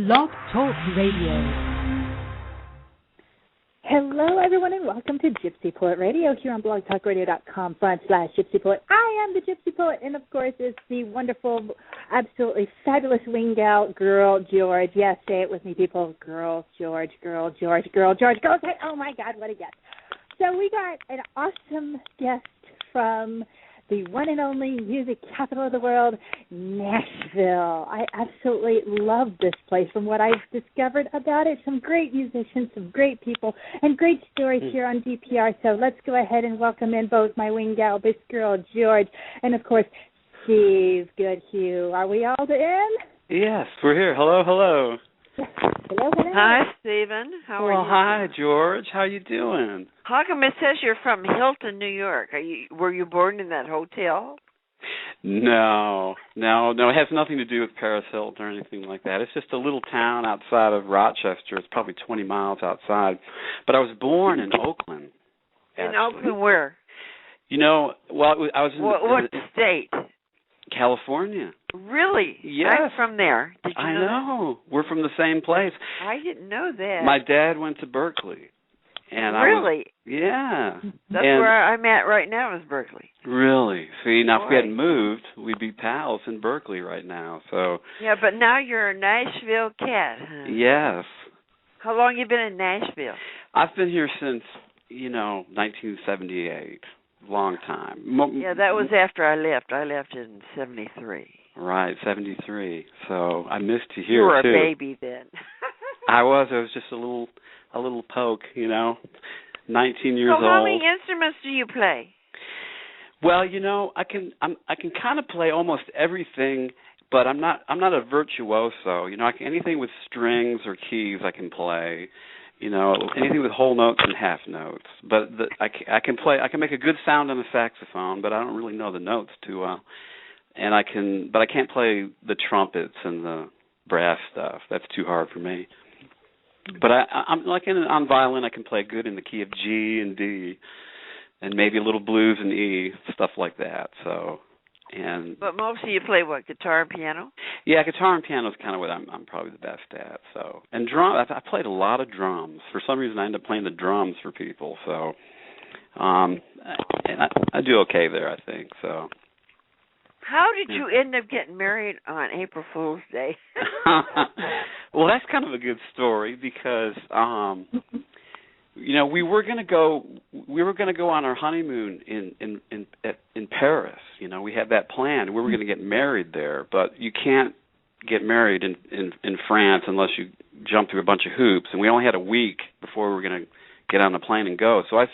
Blog Talk Radio. Hello, everyone, and welcome to Gypsy Poet Radio here on blogtalkradio.com/GypsyPoet. I am the Gypsy Poet, and, of course, it's the wonderful, absolutely fabulous winged out girl, George. Yes, say it with me, people. Girl, George, girl, George, girl, George, girl. Oh, my God, what a guest. So we got an awesome guest from the one and only music capital of the world, Nashville. I absolutely love this place from what I've discovered about it. Some great musicians, some great people, and great stories here on DPR. So let's go ahead and welcome in both my winged gal, this girl, George, and, of course, Steve Goodhue. Are we all in? Yes, we're here. Hello, hello. Hello, hello. Hi, Stephen. How are you? Well, hi, George. How you doing? How come it says you're from Hilton, New York? Were you born in that hotel? No. It has nothing to do with Paris Hilton or anything like that. It's just a little town outside of Rochester. It's probably 20 miles outside. But I was born in Oakland. In Oakland, where? You know, well, I was in what state? California. Really? Yes. I'm from there. Did you know know. We're from the same place. I didn't know that. My dad went to Berkeley. And really? Yeah. That's where I'm at right now is Berkeley. Really? See, now if we hadn't moved, we'd be pals in Berkeley right now. So. Yeah, but now you're a Nashville cat. Huh? Yes. How long you been in Nashville? I've been here since, 1978. Long time. Yeah, that was after I left. I left in 73. Right, 73. So I missed you here, you were too. a baby then. I was just a little poke, 19 years old. So how many instruments do you play? Well, I can kind of play almost everything, but I'm not a virtuoso. Anything with strings or keys I can play. Anything with whole notes and half notes. But I can make a good sound on the saxophone, but I don't really know the notes too well. But I can't play the trumpets and the brass stuff. That's too hard for me. But I'm like on violin, I can play good in the key of G and D, and maybe a little blues and E, stuff like that. So. But mostly you play what, guitar and piano? Yeah, guitar and piano is kind of what I'm probably the best at. So, and drum, I played a lot of drums. For some reason, I ended up playing the drums for people. So, and I do okay there, I think. So. How did you end up getting married on April Fool's Day? Well, that's kind of a good story because. We were going to go on our honeymoon in Paris. We had that plan. We were going to get married there, but you can't get married in France unless you jump through a bunch of hoops. And we only had a week before we were going to get on the plane and go. So I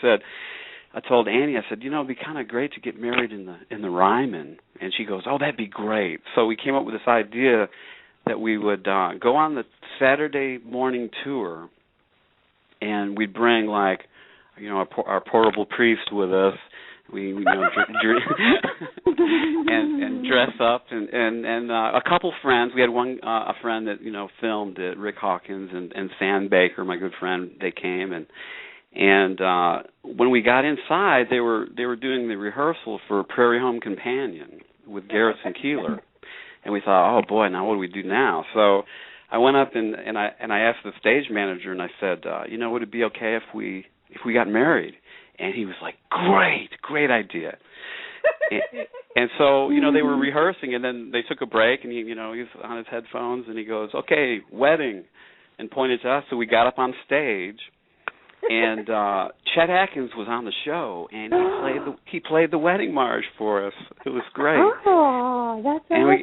told Annie, it'd be kind of great to get married in the Ryman. And she goes, oh, that'd be great. So we came up with this idea that we would go on the Saturday morning tour. And we'd bring our portable priest with us. We and dress up and a couple friends. We had a friend that filmed it, Rick Hawkins and Sam Baker, my good friend. They came and when we got inside, they were doing the rehearsal for Prairie Home Companion with Garrison Keillor, and we thought, oh boy, now what do we do now? So. I went up and I asked the stage manager and I said, would it be okay if we got married? And he was like, great idea. and so they were rehearsing and then they took a break and he was on his headphones and he goes, okay, wedding, and pointed to us. So we got up on stage and Chet Atkins was on the show and he played the wedding march for us. It was great. Oh, that's awesome.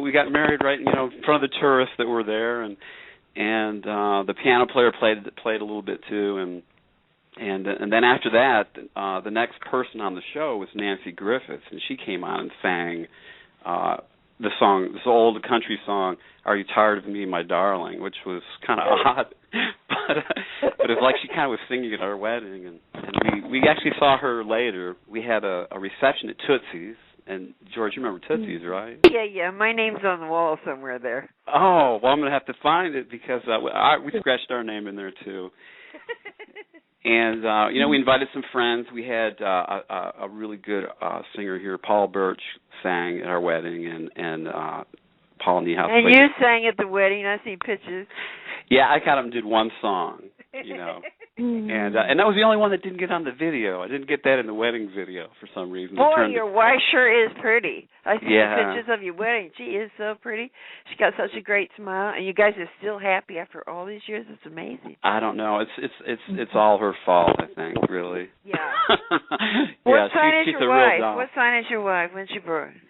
We got married right in front of the tourists that were there and the piano player played a little bit too and then after that the next person on the show was Nancy Griffiths and she came on and sang the song, this old country song, Are You Tired of Me, My Darling, which was kind of odd, but it was like she kind of was singing at our wedding, and we actually saw her later. We had a reception at Tootsie's, and George, you remember Tootsie's, right? Yeah, my name's on the wall somewhere there. Oh, well, I'm going to have to find it because we scratched our name in there, too. And, we invited some friends. We had a really good singer here, Paul Birch, sang at our wedding, and Paul Niehaus. And you sang at the wedding. I see pictures. Yeah, I kind of did one song, and that was the only one that didn't get on the video. I didn't get that in the wedding video for some reason. Boy, your wife sure is pretty. I see Yeah. pictures of your wedding. She is so pretty. She got such a great smile, and you guys are still happy after all these years. It's amazing. I don't know. It's all her fault, I think, really. Yeah. Yeah, What sign is she's your a real wife? doll. What sign is your wife? When's she born?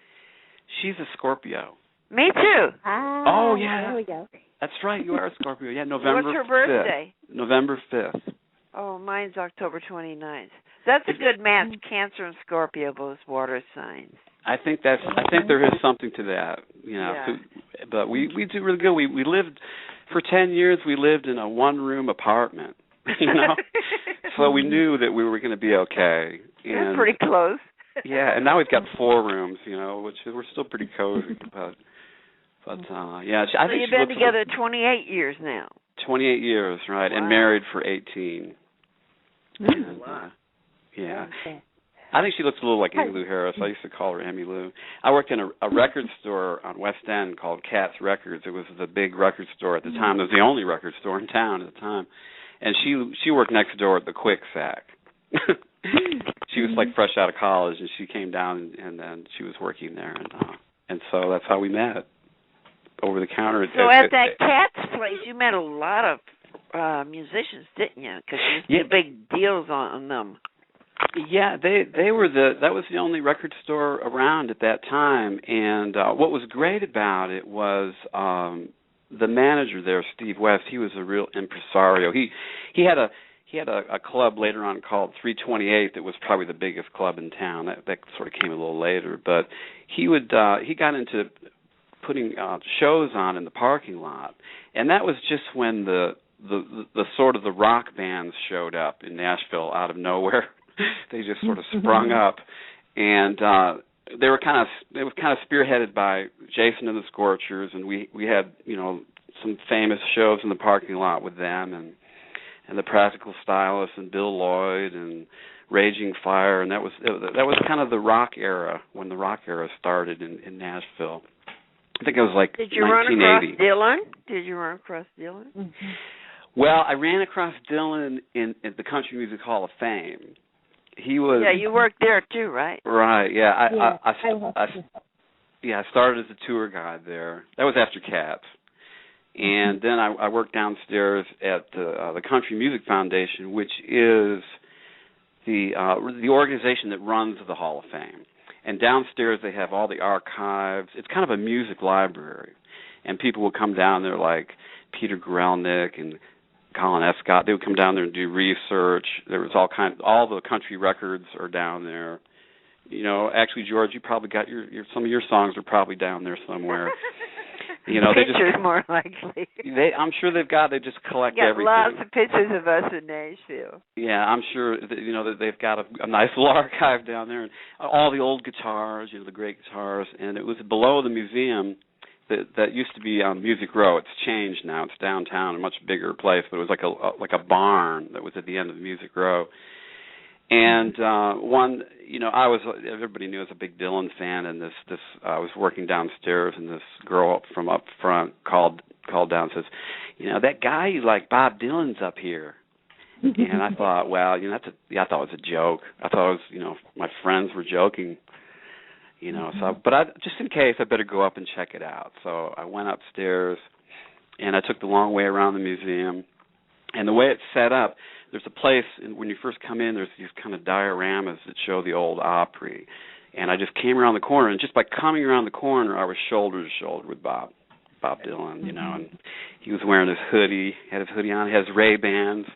She's a Scorpio. Me too. Oh, yeah. There we go. That's right. You are a Scorpio. Yeah, November. What's her birthday? 5th. November 5th. Oh, mine's October 29th. That's a good match, Cancer and Scorpio, both water signs. I think there is something to that, Yeah. So, but we do really good. We lived for 10 years. We lived in a one-room apartment, so we knew that we were going to be okay. That's And pretty close. yeah, and now we've got 4 rooms, which we're still pretty cozy. But yeah, I So think you've she been looks together 28 years now. 28 years, right, Wow. and married for 18. And, yeah. Okay. I think she looks a little like Emmylou Harris. I used to call her Emmylou. I worked in a record store on West End called Katz Records. It was the big record store at the time. It was the only record store in town at the time. And she worked next door at the Quick Sack. She was like fresh out of college, and she came down and then she was working there, and so that's how we met over the counter. So at that Cat's place, you met a lot of musicians, didn't you? Because you did big deals on them. Yeah, they were that was the only record store around at that time, and what was great about it was the manager there, Steve West. He was a real impresario. He had a club later on called 328 that was probably the biggest club in town. That sort of came a little later, but he got into putting shows on in the parking lot, and that was just when the sort of the rock bands showed up in Nashville out of nowhere. They just sort of sprung up, and it was kind of spearheaded by Jason and the Scorchers, and we had some famous shows in the parking lot with them, and the Practical Stylists and Bill Lloyd and Raging Fire, and that was kind of the rock era, when the rock era started in Nashville. I think it was like 1980. Did you run across Dylan? Did you run across Dylan? Mm-hmm. Well, I ran across Dylan in the Country Music Hall of Fame. He was. Yeah, you worked there too, right? Right. Yeah. I I started as a tour guide there. That was after Cats, and then I worked downstairs at the Country Music Foundation, which is the organization that runs the Hall of Fame. And downstairs they have all the archives. It's kind of a music library, and people will come down there like Peter Grelnick and Colin Escott. They would come down there and do research. There was all the country records are down there. Actually, George, you probably got some of your songs are probably down there somewhere. Pictures more likely. I'm sure they just collect everything. Lots of pictures of us in Nashville. Yeah, I'm sure that they've got a nice little archive down there, and all the old guitars, the great guitars. And it was below the museum that used to be on Music Row. It's changed now. It's downtown, a much bigger place, but it was like a barn that was at the end of Music Row. And everybody knew I was a big Dylan fan, and I was working downstairs, and this girl from up front called down and says, that guy you like, Bob Dylan's up here. And I thought, well, I thought it was a joke. I thought it was, my friends were joking. But just in case, I better go up and check it out. So I went upstairs, and I took the long way around the museum. And the way it's set up, there's a place, when you first come in, there's these kind of dioramas that show the old Opry. And I just came around the corner, and just by coming around the corner, I was shoulder to shoulder with Bob Dylan, and he was wearing his hoodie, had his hoodie on, he has Ray-Bans,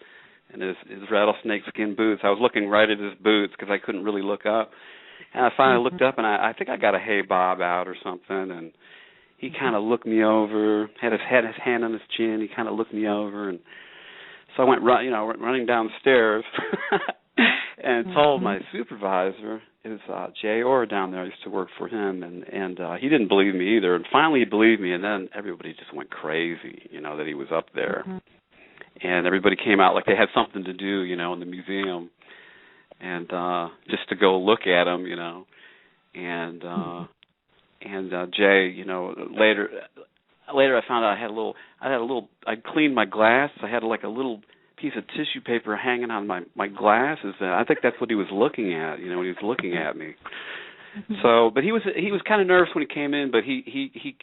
and his rattlesnake skin boots. I was looking right at his boots because I couldn't really look up. And I finally looked up, and I think I got a Hey Bob out or something, and he kind of looked me over, had his hand on his chin. He kind of looked me over, and so I went running downstairs and told my supervisor, is Jay Orr down there. I used to work for him, and he didn't believe me either. And finally he believed me, and then everybody just went crazy, that he was up there. And everybody came out like they had something to do, in the museum. And just to go look at him, and Jay, later I found out I cleaned my glasses. I had like a little piece of tissue paper hanging on my glasses, and I think that's what he was looking at, when he was looking at me. So, but he was kind of nervous when he came in, but he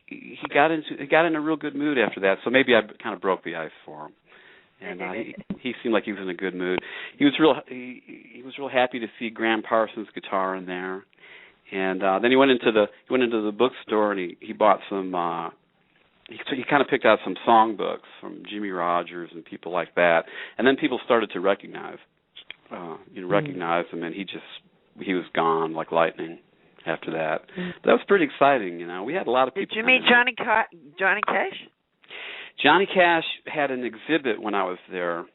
got in a real good mood after that. So maybe I kind of broke the ice for him, and he seemed like he was in a good mood. He was real happy to see Graham Parsons' guitar in there, and then he went into the bookstore and he bought some. He kind of picked out some songbooks from Jimmy Rogers and people like that, and then people started to recognize him, and he was gone like lightning after that. That was pretty exciting, We had a lot of people. Did you meet Johnny Cash? Johnny Cash had an exhibit when I was there,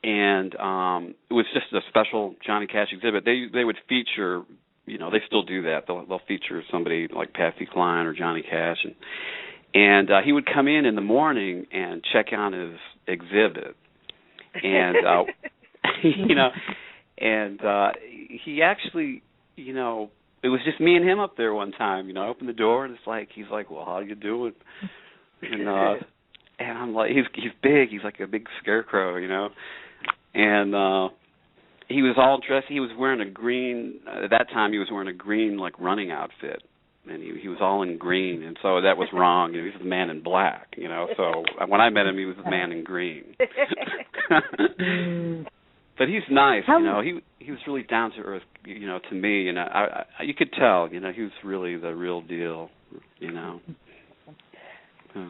and it was just a special Johnny Cash exhibit. They would feature, they still do that. They'll feature somebody like Patsy Cline or Johnny Cash, and he would come in the morning and check on his exhibit, and he actually, it was just me and him up there one time. I opened the door and he's like, well, how you doing? And I'm like, he's big. He's like a big scarecrow, And he was all dressed. He was wearing a green. At that time, he was wearing a green like running outfit, and he was all in green. And so that was wrong. He was the man in black, So when I met him, he was the man in green. But he's nice, He was really down to earth, to me, and you could tell, he was really the real deal,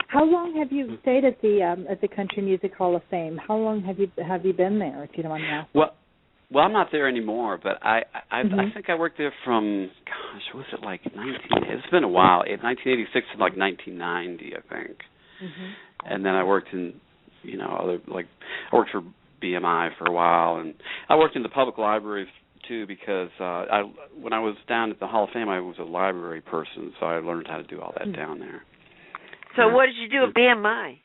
How long have you stayed at the Country Music Hall of Fame? How long have you been there, if you don't mind me asking? Well, I'm not there anymore, but I think I worked there from, was it like it's been a while, 1986 to like 1990, I think. And then I worked in, I worked for BMI for a while, and I worked in the public libraries too, because when I was down at the Hall of Fame, I was a library person, so I learned how to do all that down there. So what did you do at BMI?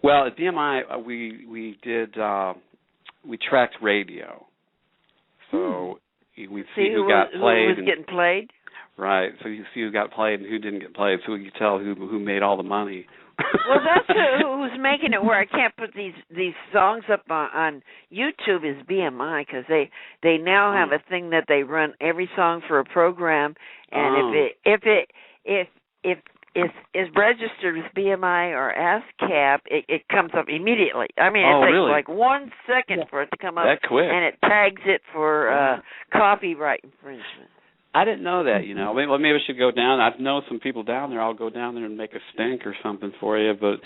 Well, at BMI, we did we tracked radio, so we see who got played. Who was getting played? Right. So you see who got played and who didn't get played, so we could tell who made all the money. Well, that's who's making it where I can't put these songs up on YouTube is BMI, because they now have a thing that they run every song for a program, and if it is registered with BMI or ASCAP, it comes up immediately. I mean, it takes really? like 1 second for it to come up, that quick, and it tags it for copyright infringement. I didn't know that, Maybe I should go down. I know some people down there. I'll go down there and make a stink or something for you, but...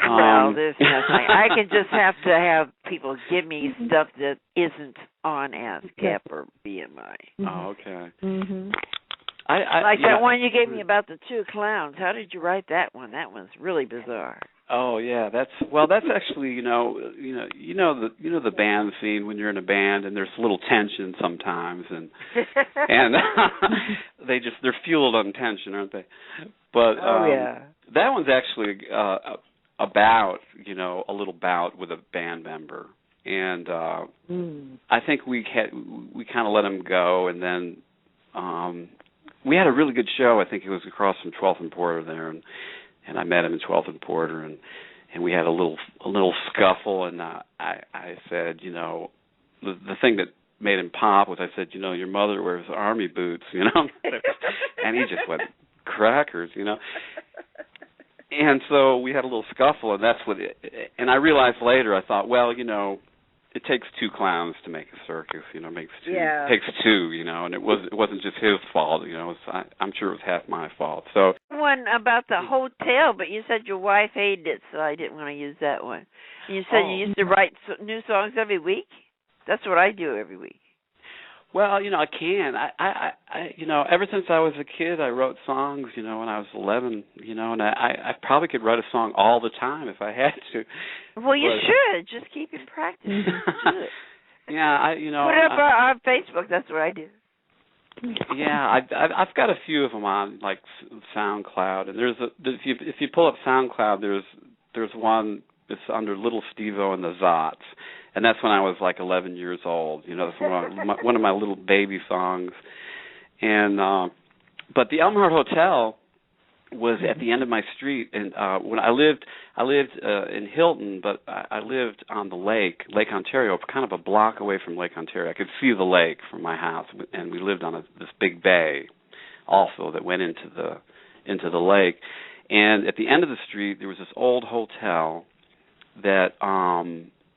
Well, there's nothing. I can just have to have people give me stuff that isn't on ASCAP or BMI. Oh, okay. That one you gave me about the two clowns. How did you write that one? That one's really bizarre. Oh yeah, that's actually the band scene when you're in a band and there's a little tension sometimes and they're fueled on tension, aren't they? But that one's actually about a little bout with a band member, and I think we kind of let him go, and then we had a really good show. I think it was across from 12th and Porter there, and I met him in 12th and Porter, and we had a little scuffle, and I said, the thing that made him pop was I said, your mother wears army boots, and he just went crackers, And so we had a little scuffle, and that's and I realized later, I thought, well, it takes two clowns to make a circus, takes two, and it wasn't just his fault, I'm sure it was half my fault. So one about the hotel, but you said your wife hated it, so I didn't want to use that one. You said you used to write new songs every week? That's what I do every week. Well, I can. I ever since I was a kid, I wrote songs, when I was 11, and I probably could write a song all the time if I had to. Well, you should. Just keep in practice. Yeah, put it up on Facebook. That's what I do. Yeah, I've got a few of them on like SoundCloud, and if you pull up SoundCloud, there's one that's under Little Steve-O and the Zots. And that's when I was like 11 years old. That's one of my little baby songs. And but the Elmhart Hotel was at the end of my street, and when I lived in Hilton, but I lived on the Lake Ontario, kind of a block away from Lake Ontario. I could see the lake from my house, and we lived on this big bay, also that went into the lake. And at the end of the street, there was this old hotel that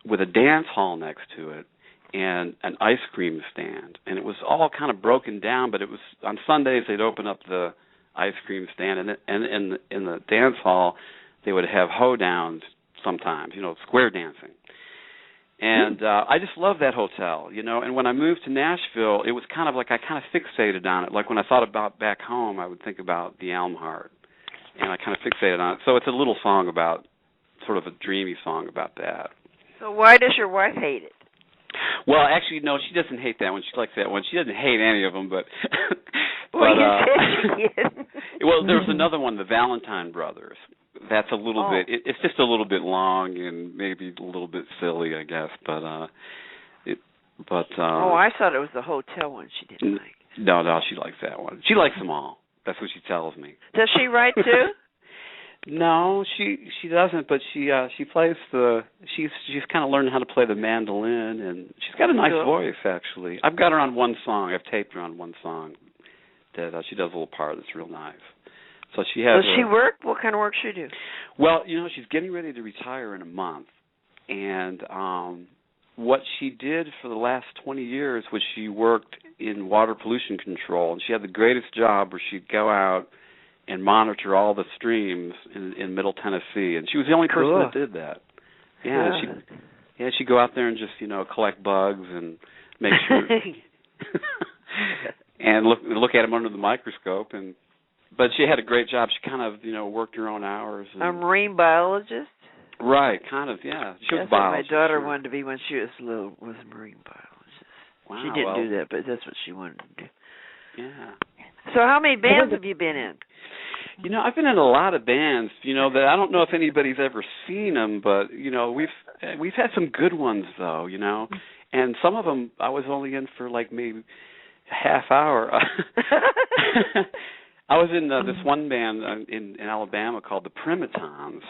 with a dance hall next to it and an ice cream stand, and it was all kind of broken down. But it was on Sundays they'd open up the ice cream stand, and in the dance hall they would have hoedowns sometimes, square dancing. And I just loved that hotel, And when I moved to Nashville, it was kind of like I kind of fixated on it. Like when I thought about back home, I would think about the Elmhart, and I kind of fixated on it. So it's a little song about, sort of a dreamy song about that. So why does your wife hate it? Well, actually, no, she doesn't hate that one. She likes that one. She doesn't hate any of them, but... Well, you said she did. Well, there's another one, the Valentine Brothers. That's a little bit... It's just a little bit long and maybe a little bit silly, I guess, but... I thought it was the hotel one she didn't like. No, she likes that one. She likes them all. That's what she tells me. Does she write too? No, she doesn't, but she plays she's kind of learning how to play the mandolin, and she's got a nice voice, actually. I've got her on one song. I've taped her on one song that she does a little part that's real nice. So she has. Does she work? What kind of work does she do? Well, she's getting ready to retire in a month, and what she did for the last 20 years was she worked in water pollution control, and she had the greatest job where she'd go out and monitor all the streams in Middle Tennessee, and she was the only person that did that. Yeah, she'd go out there and just collect bugs and make sure and look at them under the microscope. But she had a great job. She kind of worked her own hours. A marine biologist. Right, kind of. Yeah, she was a biologist. My daughter wanted to be when she was little. Was a marine biologist. Wow, she didn't do that, but that's what she wanted to do. Yeah. So how many bands have you been in? I've been in a lot of bands, that I don't know if anybody's ever seen them, but, we've had some good ones, though, and some of them I was only in for, like, maybe a half hour. I was in this one band in Alabama called the Primatons,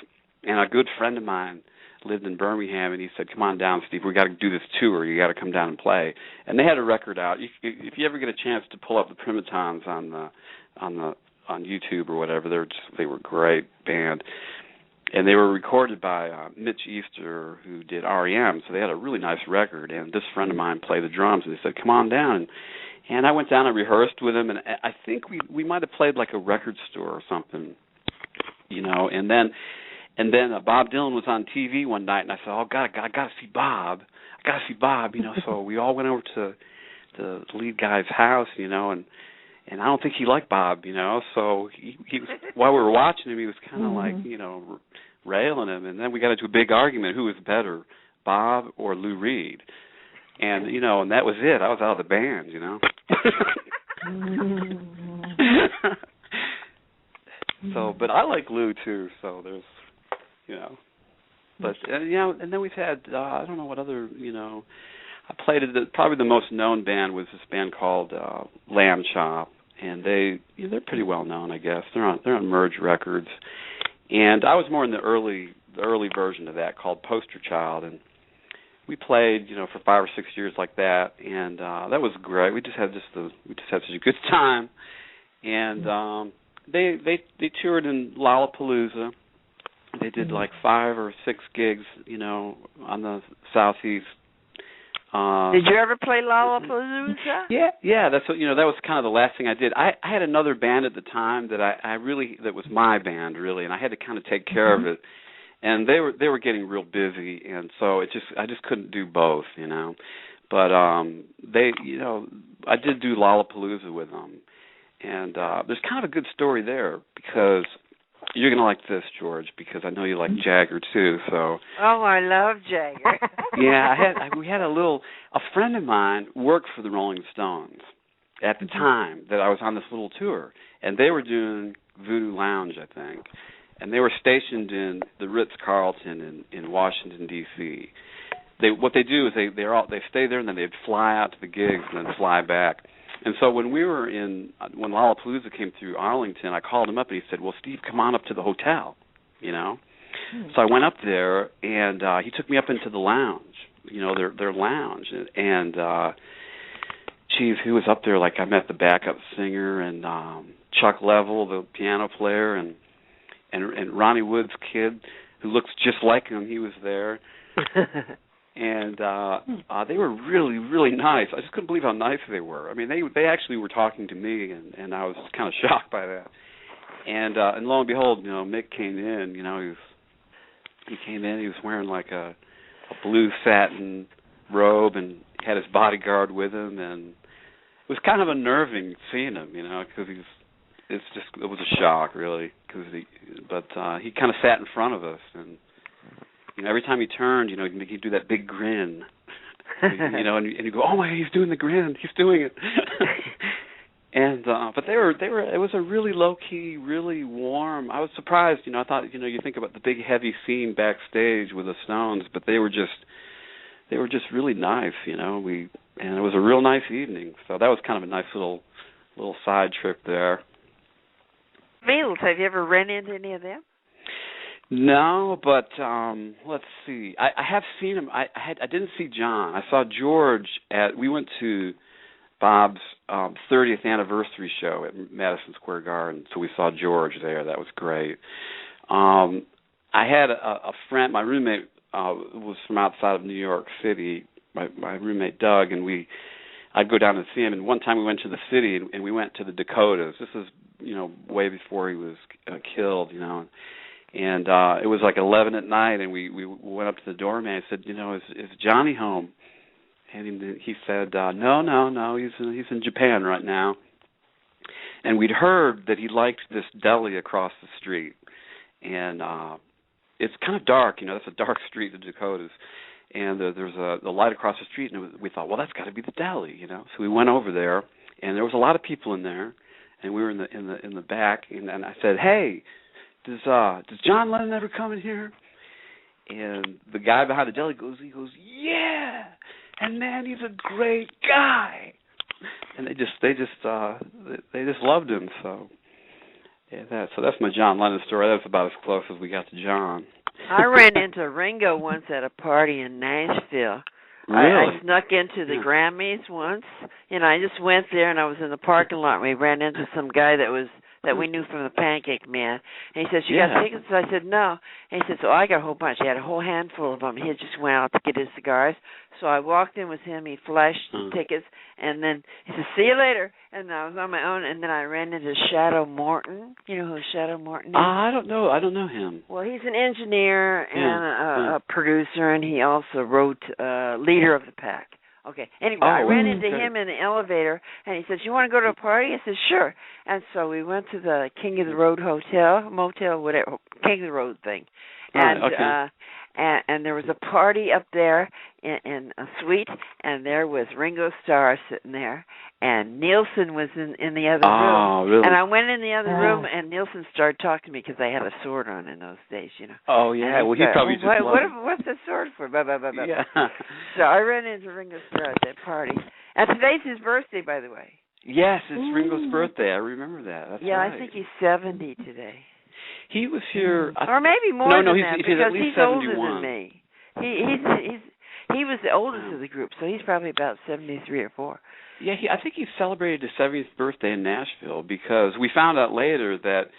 and a good friend of mine lived in Birmingham, and he said, "Come on down, Steve, we got to do this tour. You got to come down and play." And they had a record out. If you ever get a chance to pull up the Primatons on YouTube or whatever, they were a great band, and they were recorded by Mitch Easter, who did REM. So they had a really nice record. And this friend of mine played the drums, and they said, "Come on down." And I went down and rehearsed with him, and I think we might have played like a record store or something, And then Bob Dylan was on TV one night, and I said, "Oh God, I got to see Bob. I got to see Bob." So we all went over to the lead guy's house, and I don't think he liked Bob, So he was, while we were watching him, he was kind of like, railing him, and then we got into a big argument: who was better, Bob or Lou Reed? And and that was it. I was out of the band, So, but I like Lou too. So there's. But and then we've had I don't know what other I played probably the most known band was this band called Lamb Chop, and they're pretty well known, I guess. They're on Merge Records, and I was more in the early version of that called Poster Child, and we played for 5 or 6 years like that, and that was great. We just had such a good time, and they toured in Lollapalooza. They did like 5 or 6 gigs, on the Southeast. Did you ever play Lollapalooza? Yeah. That's what that was kind of the last thing I did. I had another band at the time that that was my band really, and I had to kind of take care of it. And they were getting real busy, and so I just couldn't do both, But I did do Lollapalooza with them, and there's kind of a good story there because. You're going to like this, George, because I know you like Jagger, too, so... Oh, I love Jagger. Yeah, we had a friend of mine worked for the Rolling Stones at the time that I was on this little tour, and they were doing Voodoo Lounge, I think, and they were stationed in the Ritz-Carlton in Washington, D.C. What they do is they stay there, and then they'd fly out to the gigs and then fly back. And so when Lollapalooza came through Arlington, I called him up and he said, "Well, Steve, come on up to the hotel," you know. So I went up there and he took me up into the lounge, you know, their lounge, and geez, who was up there? Like I met the backup singer and Chuck Level, the piano player, and Ronnie Wood's kid, who looks just like him. He was there, and they were really, really nice. I just couldn't believe how nice they were. I mean, they actually were talking to me, and I was kind of shocked by that. And lo and behold, you know, Mick came in. You know, he came in. He was wearing like a blue satin robe and had his bodyguard with him, and it was kind of unnerving seeing him, you know, because it was a shock really, but he kind of sat in front of us, and you know, every time he turned, you know, he'd do that big grin, you know, and you go, oh my, he's doing the grin, he's doing it. And but they were it was a really low key, really warm. I was surprised, you know. I thought, you know, you think about the big heavy scene backstage with the Stones, but they were just really nice, you know. And it was a real nice evening. So that was kind of a nice little side trip there. Beatles, have you ever run into any of them? No, but let's see. I have seen him. I didn't see John. I saw George we went to Bob's 30th anniversary show at Madison Square Garden, so we saw George there. That was great. I had a friend, my roommate was from outside of New York City, my roommate Doug, and I'd go down and see him, and one time we went to the city, and we went to the Dakotas. This is, you know, way before he was killed, you know, and it was like 11 at night, and we went up to the doorman and said, you know, is Johnny home? And he said, no, he's in Japan right now. And we'd heard that he liked this deli across the street. And it's kind of dark, you know, that's a dark street, the Dakotas. And there's a light across the street, and we thought, well, that's got to be the deli, you know. So we went over there, and there was a lot of people in there, and we were in the back. And I said, hey, does John Lennon ever come in here? And the guy behind the deli goes, yeah. And man, he's a great guy, and they just loved him. So, yeah, that's my John Lennon story. That's about as close as we got to John. I ran into Ringo once at a party in Nashville. Really? I snuck into the Grammys once, and I just went there, and I was in the parking lot. And we ran into some guy that we knew from the Pancake Man. And he says, you got tickets? I said, no. And he said, so I got a whole bunch. He had a whole handful of them. He just went out to get his cigars. So I walked in with him. He flashed the tickets. And then he said, see you later. And I was on my own. And then I ran into Shadow Morton. You know who Shadow Morton is? I don't know him. Well, he's an engineer and a producer, and he also wrote Leader of the Pack. Okay. Anyway, I ran into him in the elevator, and he says, you want to go to a party? I said, sure. And so we went to the King of the Road motel, whatever, King of the Road thing. And and there was a party up there in a suite, and there was Ringo Starr sitting there, and Nielsen was in the other room. Really? And I went in the other room, and Nielsen started talking to me because I had a sword on in those days, you know. Oh, yeah. Well, he probably just what's the sword for? Blah, blah, blah, blah. Yeah. So I ran into Ringo Starr at that party. And today's his birthday, by the way. Yes, it's Ringo's birthday. I remember that. That's right. I think he's 70 today. He was here, or maybe more than that, he's because at least he's 71. older than me. He was the oldest of the group, so he's probably about 73 or 4. Yeah, I think he celebrated his 70th birthday in Nashville, because we found out later that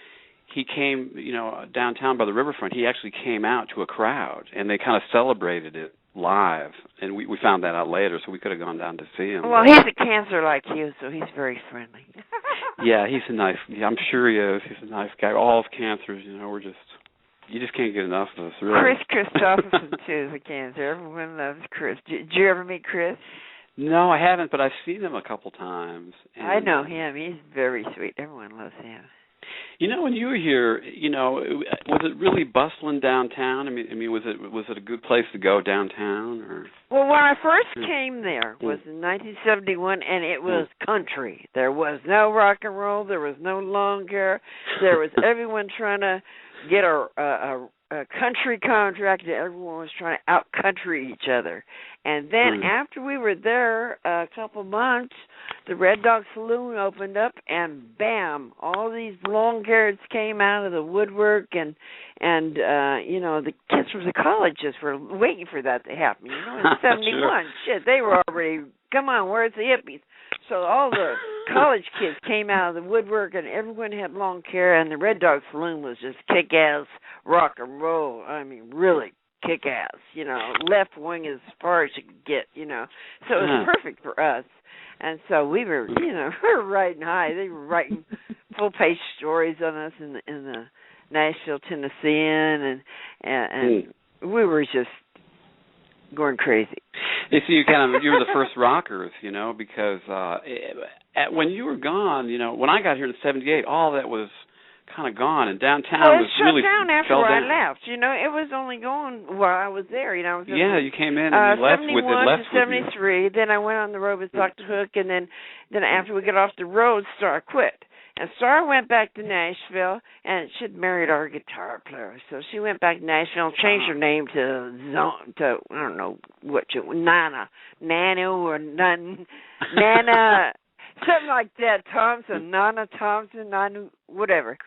he came, you know, downtown by the riverfront. He actually came out to a crowd, and they kind of celebrated it live, and we found that out later, so we could have gone down to see him. Well, he's a cancer like you, so he's very friendly. Yeah, he's a nice. Yeah, I'm sure he is. He's a nice guy. All of cancers, you know, you just can't get enough of us, really. Chris Christopherson too is a cancer. Everyone loves Chris. Did you ever meet Chris? No, I haven't, but I've seen him a couple times. I know him. He's very sweet. Everyone loves him. You know, when you were here, you know, was it really bustling downtown? I mean, was it a good place to go downtown? Or? Well, when I first came there was in 1971, and it was country. There was no rock and roll. There was no lawn care. There was everyone trying to get a country contract. Everyone was trying to out-country each other. And then after we were there a couple months, the Red Dog Saloon opened up, and bam, all these long-haireds came out of the woodwork, and the kids from the colleges were waiting for that to happen. In 71, sure. Shit, they were already, come on, where's the hippies? So all the college kids came out of the woodwork, and everyone had long hair, and the Red Dog Saloon was just kick-ass rock and roll. I mean, really kick-ass, left wing as far as you could get, So it was perfect for us. And so we were, we were riding high. They were writing full-page stories on us in the Nashville, Tennessean, and we were just going crazy. You see, you were the first rockers, because when you were gone, when I got here in '78, all that was kind of gone, and downtown was really shut down after fell I down. left. It was only going while I was there. You came in and you left with it. 71 to 73. Then I went on the road with Dr. Hook, and then after we got off the road, Star quit. And Star went back to Nashville, and she'd married our guitar player. So she went back to Nashville and changed her name to I don't know Nana or Nana, something like that. Thompson, Nana Thompson, Nana, whatever.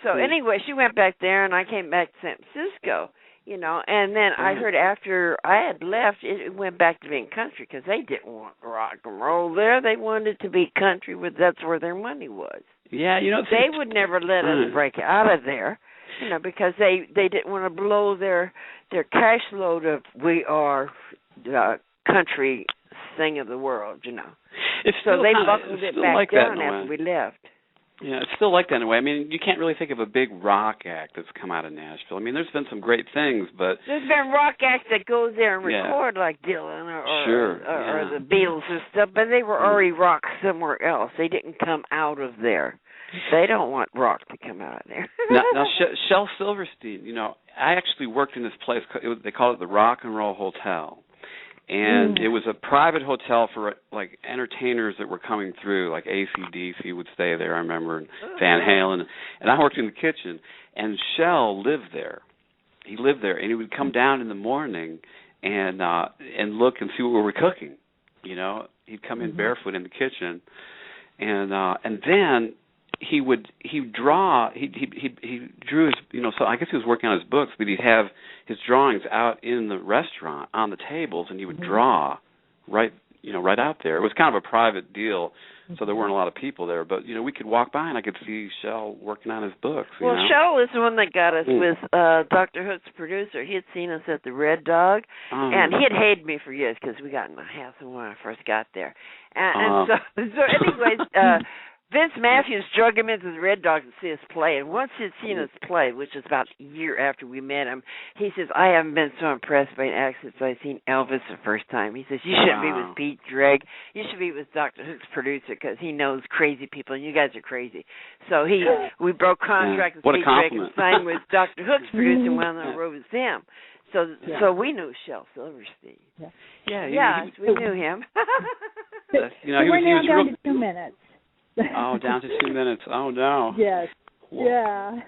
So anyway, she went back there, and I came back to San Francisco. And then I heard after I had left, it went back to being country because they didn't want rock and roll there. They wanted it to be country, that's where their money was. Yeah, they would never let us break out of there, because they didn't want to blow their cash load of we are the country thing of the world, So they buckled it back like down after we left. Yeah, it's still like that in a way. I mean, you can't really think of a big rock act that's come out of Nashville. I mean, there's been some great things, but there's been rock acts that goes there and record like Dylan or the Beatles and stuff, but they were already rock somewhere else. They didn't come out of there. They don't want rock to come out of there. now Shel Silverstein, I actually worked in this place. They called it the Rock and Roll Hotel. And it was a private hotel for like entertainers that were coming through, like AC/DC would stay there, I remember, and Van Halen. And I worked in the kitchen, and Shel lived there. He lived there, and he would come down in the morning and look and see what we were cooking. He'd come in barefoot in the kitchen, and then he drew his, so I guess he was working on his books, but he'd have his drawings out in the restaurant on the tables, and he would draw right out there. It was kind of a private deal, so there weren't a lot of people there, but we could walk by and I could see Shel working on his books. Shel is the one that got us with Dr. Hook's producer. He had seen us at the Red Dog, and he had hated me for years because we got in a hassle when I first got there. And so anyways, Vince Matthews drug him into the Red Dog to see us play, and once he'd seen us play, which was about a year after we met him, he says, I haven't been so impressed by an act since I seen Elvis the first time. He says, you shouldn't be with Pete Dreg. You should be with Dr. Hook's producer because he knows crazy people, and you guys are crazy. So we broke contract with Pete Dreg and signed with Dr. Hook's producer and went on the road with him. So we knew Shel Silverstein. We knew him. We're now down to 2 minutes. Down to 2 minutes. Oh, no. Yes. Yeah.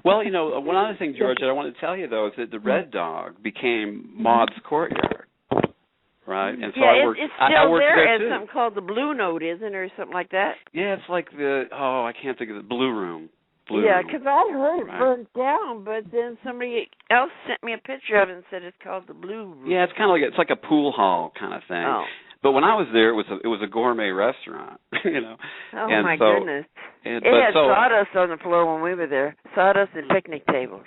Well, one other thing, George, that I want to tell you, though, is that the Red Dog became Maud's Courtyard, right? And so I worked there as something called the Blue Note, isn't it, or something like that? Yeah, it's like I can't think of it, Blue Room. Because I heard it burned down, but then somebody else sent me a picture of it and said it's called the Blue Room. Yeah, it's like a pool hall kind of thing. Oh. But when I was there, it was a gourmet restaurant, Oh, and my goodness! It had sawdust on the floor when we were there, sawdust and picnic tables.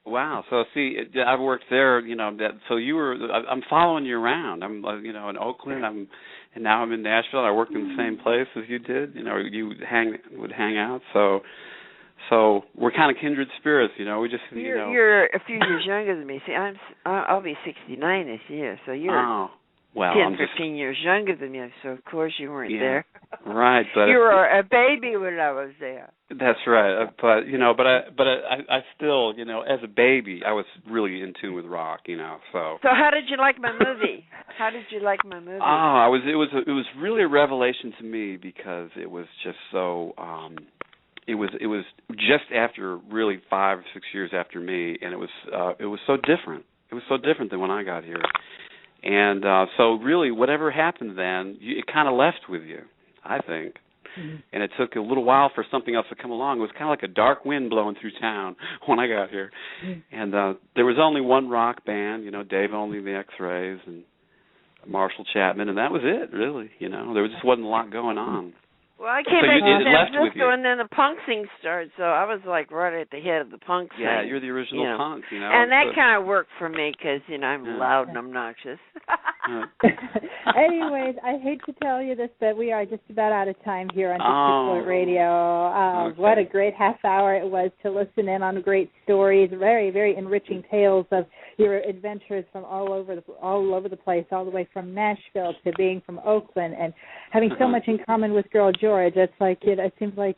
Wow! So see, I've worked there. So you were. I'm following you around. I'm, in Oakland. And now I'm in Nashville. I worked in the same place as you did. You would hang out. So we're kind of kindred spirits. We just. You're a few years younger than me. See, I'll be 69 this year. So you're. 10, 15 years younger than me, so of course you weren't there. Right, but you were a baby when I was there. That's right, but I still, as a baby, I was really in tune with rock, So how did you like my movie? It was really a revelation to me because it was just so it was just after really 5 or 6 years after me, and it was so different. It was so different than when I got here, and so really whatever happened then, it kind of left with you, I think. Mm-hmm. And it took a little while for something else to come along. It was kind of like a dark wind blowing through town when I got here, and there was only one rock band, Dave Only and the X-Rays and Marshall Chapman, and that was it, really. There just wasn't a lot going on. Well, I came back to San Francisco, and then the punk scene started, so I was like right at the head of the punk scene. Yeah, you're the original punk, And that kind of worked for me because, I'm loud and obnoxious. Anyways, I hate to tell you this, but we are just about out of time here on Gypsy Poet Radio. What a great half hour it was to listen in on great stories, very, very enriching tales of your adventures from all over the place, all the way from Nashville to being from Oakland, and having so much in common with Girl George. It's like it seems like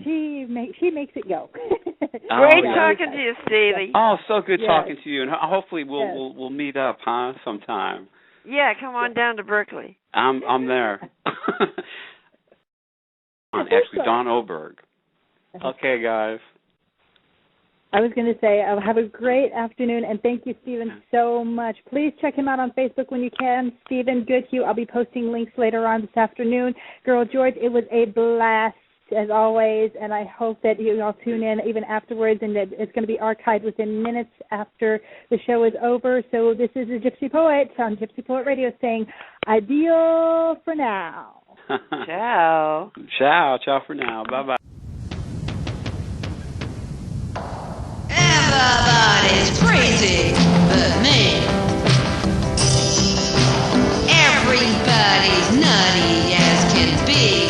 she makes it go. Great talking to you, Stevie. Oh, so good talking to you, and hopefully we'll meet up, sometime. Yeah, come on down to Berkeley. I'm there. Actually, Don Oberg. Okay, guys. I was going to say, have a great afternoon, and thank you, Stephen, so much. Please check him out on Facebook when you can, Stephen Goodhue. I'll be posting links later on this afternoon. Girl George, it was a blast, as always, and I hope that you all tune in even afterwards, and that it's going to be archived within minutes after the show is over. So this is the Gypsy Poet on Gypsy Poet Radio saying adieu for now. Ciao. Ciao for now. Bye-bye. Everybody's crazy but me. Everybody's nutty as can be.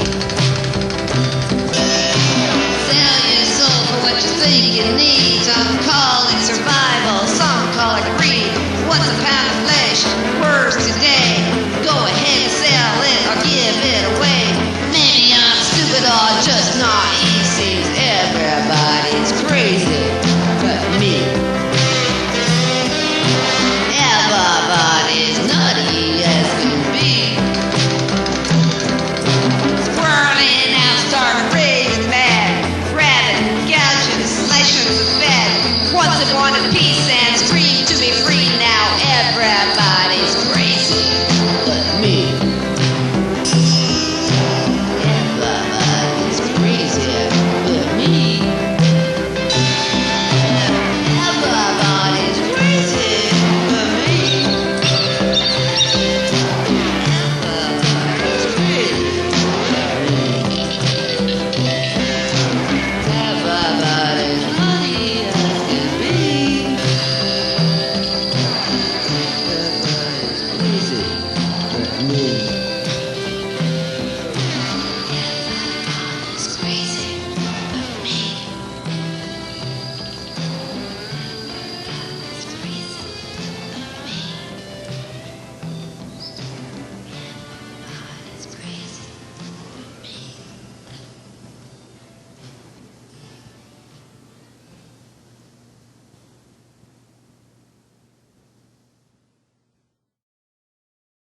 Sell your soul for what you think you need.